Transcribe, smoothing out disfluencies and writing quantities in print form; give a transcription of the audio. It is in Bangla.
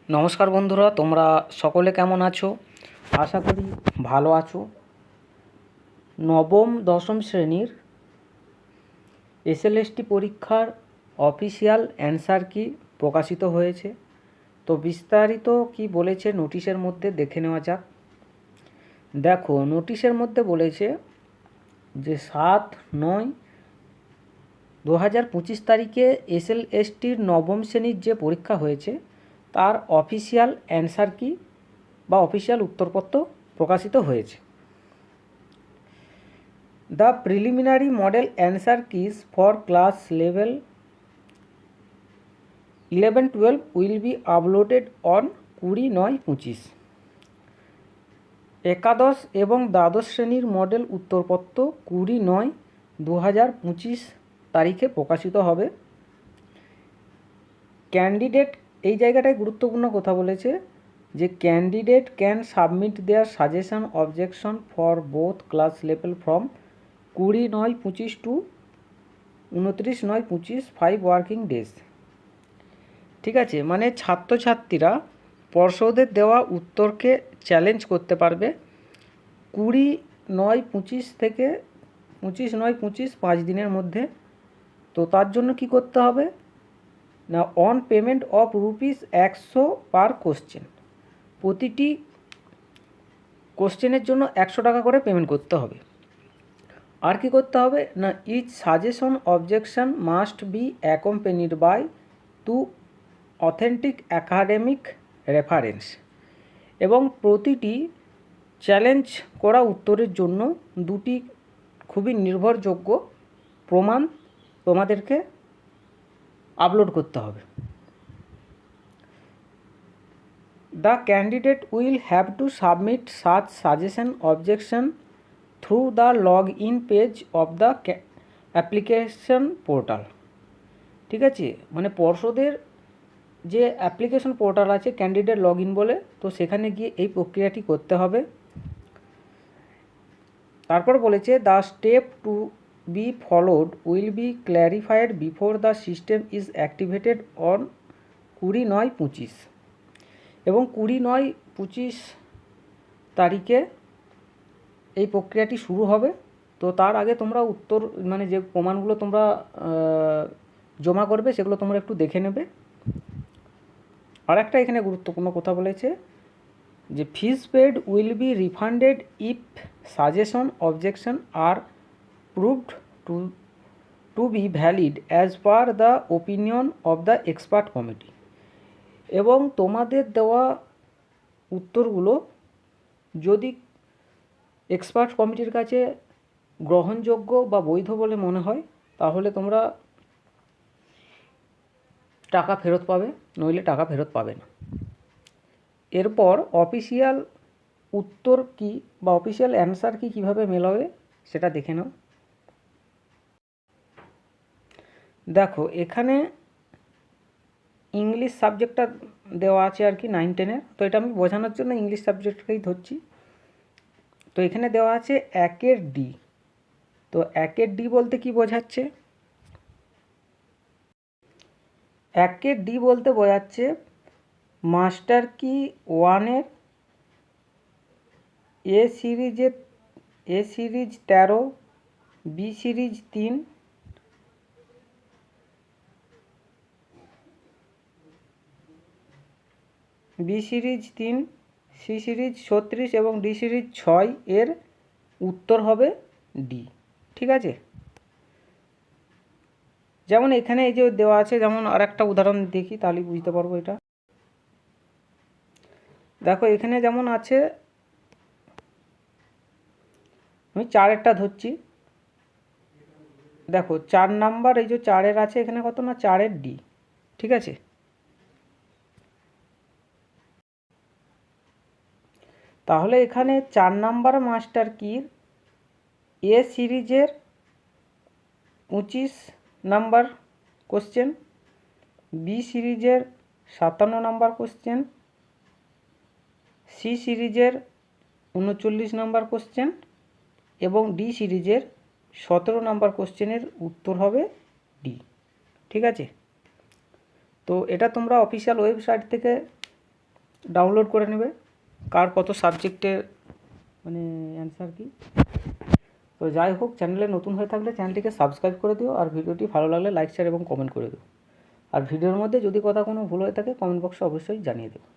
নমস্কার বন্ধুরা, তোমরা সকলে কেমন আছো? আশা করি ভালো আছো। নবম দশম শ্রেণীর এসএলএসটি পরীক্ষার অফিসিয়াল অ্যান্সার কি প্রকাশিত হয়েছে। তো বিস্তারিত কি বলেছে নোটিশের মধ্যে দেখে নেওয়া যাক। দেখো, নোটিশের মধ্যে বলেছে যে 7/9/2025 তারিখে এসএলএসটির নবম শ্রেণীর যে পরীক্ষা হয়েছে তার অফিসিয়াল অ্যান্সার কি বা অফিসিয়াল উত্তরপত্র প্রকাশিত হয়েছে। The preliminary model answer keys for class level 11-12 will be uploaded on 20/9/25। একাদশ এবং দ্বাদশ শ্রেণীর মডেল উত্তরপত্র 20/9/2025 তারিখে প্রকাশিত হবে। ক্যান্ডিডেট, এই জায়গাটায় গুরুত্বপূর্ণ কথা বলেছে যে candidate can submit their suggestion objection for both class level from 20/9/25 to 29/9/25 5 working days. ঠিক আছে, মানে ছাত্রছাত্রীরা পর্ষদের দেওয়া উত্তরকে চ্যালেঞ্জ করতে পারবে 20/9/25 থেকে 25/9/25 5 দিনের মধ্যে। তো তার জন্য কি করতে হবে না, on payment of ₹100 per question, প্রতিটি কোশ্চেনের জন্য 100 টাকা করে পেমেন্ট করতে হবে। আর কি করতে হবে না, each suggestion objection must be accompanied by 2 authentic academic reference, এবং প্রতিটি চ্যালেঞ্জ করা উত্তরের জন্য 2টি খুবই নির্ভরযোগ্য প্রমাণ তোমাদেরকে আপলোড করতে হবে। The candidate will have to submit such suggestion objection through the login page of the application portal। ঠিক আছে, মানে পর্ষদের যে অ্যাপ্লিকেশন পোর্টাল আছে ক্যান্ডিডেট লগ ইন বলে, তো সেখানে গিয়ে এই প্রক্রিয়াটি করতে হবে। তারপর বলেছে the step to be followed will be clarified before the system is activated on 20/9/25, এবং 20/9/25 তারিখে এই প্রক্রিয়াটি শুরু হবে। তো তার আগে তোমরা উত্তর মানে যে প্রমাণগুলো তোমরা জমা করবে সেগুলো তোমরা একটু দেখে নেবে। আর একটা এখানে গুরুত্বপূর্ণ কথা বলেছে যে fees paid will be refunded if suggestion objection are proved to be valid as per the opinion of the expert committee, এবং তোমাদের দেওয়া উত্তরগুলো যদি এক্সপার্ট কমিটির কাছে গ্রহণযোগ্য বা বৈধ বলে মনে হয় তাহলে তোমরা টাকা ফেরত পাবে, নইলে টাকা ফেরত পাবে না। এরপর অফিসিয়াল উত্তর কি বা অফিসিয়াল অ্যান্সার কি কীভাবে মেলাবে সেটা দেখে নাও। দেখো, এখানে ইংলিশ সাবজেক্টটা দেওয়া আছে আর কি 9-10-এর, তো এটা আমি বোঝানোর জন্য ইংলিশ সাবজেক্টকেই ধরছি। তো এখানে দেওয়া আছে 1-এর ডি। তো 1-এর ডি বলতে কি বোঝাচ্ছে, 1-এর ডি বলতে বোঝাচ্ছে মাস্টার কি 1-এর A series 13, B series 3, B series 3, C series 36 এবং ডি সিরিজ 6 এর উত্তর হবে ডি। ঠিক আছে, যেমন এখানে এই যে দেওয়া আছে, যেমন আর একটা উদাহরণ দেখি তাহলে বুঝতে পারবো এটা। দেখো, এখানে যেমন আছে, আমি 4-এরটা ধরছি। দেখো 4 নাম্বার, এই যে 4-এর আছে এখানে কত না 4-এর ডি। ঠিক আছে, তাহলে এখানে 4 নাম্বার মাস্টার কির এ সিরিজের 25 নাম্বার কোশ্চেন, বি সিরিজের 57 নাম্বার কোশ্চেন, সি সিরিজের 39 নাম্বার কোশ্চেন এবং ডি সিরিজের 17 নাম্বার কোশ্চেনের উত্তর হবে ডি। ঠিক আছে, তো এটা তোমরা অফিসিয়াল ওয়েবসাইট থেকে ডাউনলোড করে নেবে কার কত সাবজেক্টের মানে অ্যান্সার কী। তো যাই হোক, চ্যানেলে নতুন হয়ে থাকলে চ্যানেলটিকে সাবস্ক্রাইব করে দিও, আর ভিডিওটি ভালো লাগলে লাইক শেয়ার এবং কমেন্ট করে দিও। আর ভিডিওর মধ্যে যদি কথা কোনো ভুল হয়ে থাকে কমেন্ট বক্সে অবশ্যই জানিয়ে দেবো।